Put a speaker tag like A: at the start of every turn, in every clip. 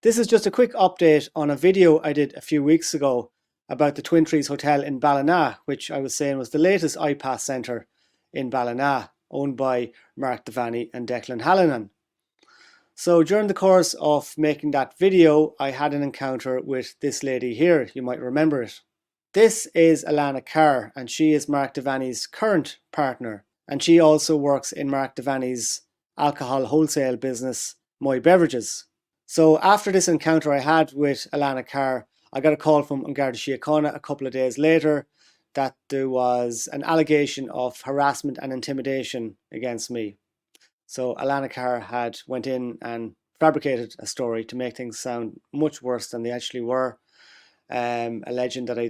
A: This is just a quick update on a video I did a few weeks ago about the Twin Trees Hotel in Ballina, which I was saying was the latest IPAS centre in Ballina, owned by Mark Devaney and Declan Hallinan. So during the course of making that video, I had an encounter with this lady here. You might remember it. This is Alana Carr, and she is Mark Devaney's current partner, and she also works in Mark Devaney's alcohol wholesale business, Moy Beverages. So after this encounter I had with Alana Carr, I got a call from Garda Síochána a couple of days later that there was an allegation of harassment and intimidation against me. So Alana Carr had went in and fabricated a story to make things sound much worse than they actually were, alleging that I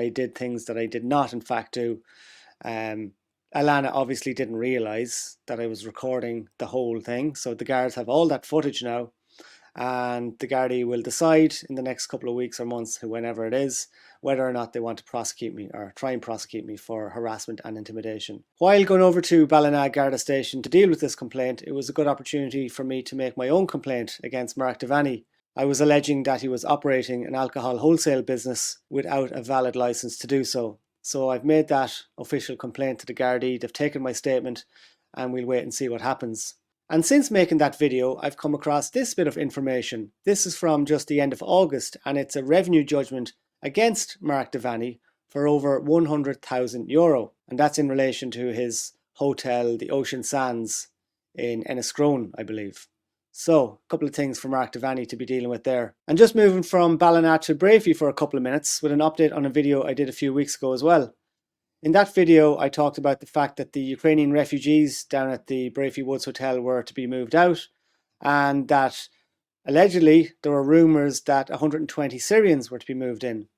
A: did things that I did not in fact do. Alana obviously didn't realise that I was recording the whole thing, so the guards have all that footage now, and the Gardai will decide in the next couple of weeks or months, whenever it is, whether or not they want to prosecute me or try and prosecute me for harassment and intimidation. While going over to Ballina Garda station to deal with this complaint, it was a good opportunity for me to make my own complaint against Mark Devaney. I was alleging that he was operating an alcohol wholesale business without a valid licence to do so. So I've made that official complaint to the Gardai. They've taken my statement and we'll wait and see what happens. And since making that video, I've come across this bit of information. This is from just the end of August, and it's a revenue judgment against Mark Devaney for over €100,000. And that's in relation to his hotel, the Ocean Sands in Enniscrone, I believe. So, a couple of things for Mark Devaney to be dealing with there. And just moving from Ballina to Breaffy for a couple of minutes with an update on a video I did a few weeks ago as well. In that video, I talked about the fact that the Ukrainian refugees down at the Breaffy Woods Hotel were to be moved out, and that allegedly there were rumours that 120 Syrians were to be moved in.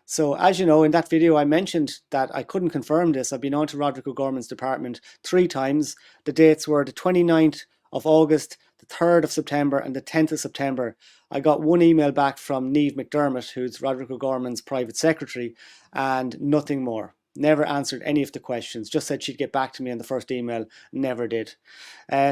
A: So as you know, in that video I mentioned that I couldn't confirm this. I've been on to Roderic O'Gorman's department 3 times. The dates were the 29th of August, the 3rd of September and the 10th of September. I got one email back from Niamh McDermott, who's Roderic O'Gorman's private secretary, and nothing more. Never answered any of the questions, just said she'd get back to me on the first email, never did.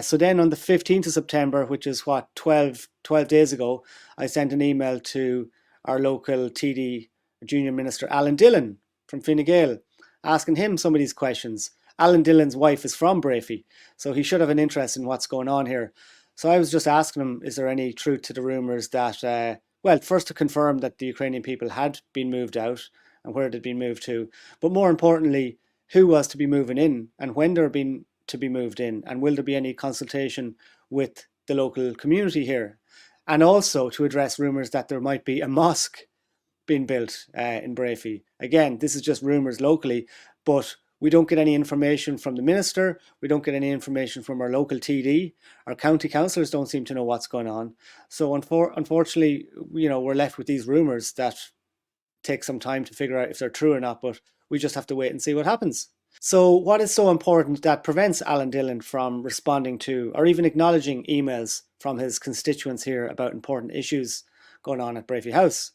A: So then on the 15th of September, which is what, 12 days ago, I sent an email to our local TD Junior Minister Alan Dillon from Fine Gael, asking him some of these questions. Alan Dillon's wife is from Breaffy, so he should have an interest in what's going on here. So I was just asking him, is there any truth to the rumours that, well, first to confirm that the Ukrainian people had been moved out, and where they'd been moved to, but more importantly, who was to be moving in and when they're being to be moved in, and will there be any consultation with the local community here, and also to address rumours that there might be a mosque being built in Breaffy. Again, this is just rumours locally, but we don't get any information from the minister, we don't get any information from our local TD, our county councillors don't seem to know what's going on. So unfortunately, you know, we're left with these rumours that take some time to figure out if they're true or not, but we just have to wait and see what happens. So what is so important that prevents Alan Dillon from responding to or even acknowledging emails from his constituents here about important issues going on at Breaffy House?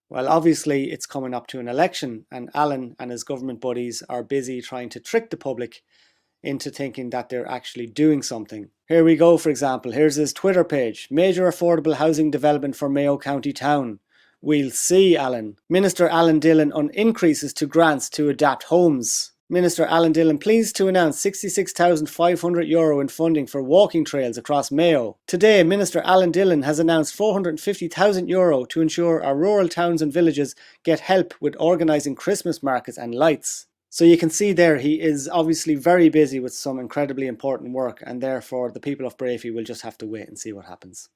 A: Well, obviously it's coming up to an election, and Alan and his government buddies are busy trying to trick the public into thinking that they're actually doing something. Here we go, for example, here's his Twitter page. Major affordable housing development for Mayo County Town. We'll see, Alan. Minister Alan Dillon on increases to grants to adapt homes. Minister Alan Dillon pleased to announce €66,500 in funding for walking trails across Mayo. Today, Minister Alan Dillon has announced €450,000 to ensure our rural towns and villages get help with organising Christmas markets and lights. So you can see there he is obviously very busy with some incredibly important work, and therefore the people of Breaffy will just have to wait and see what happens.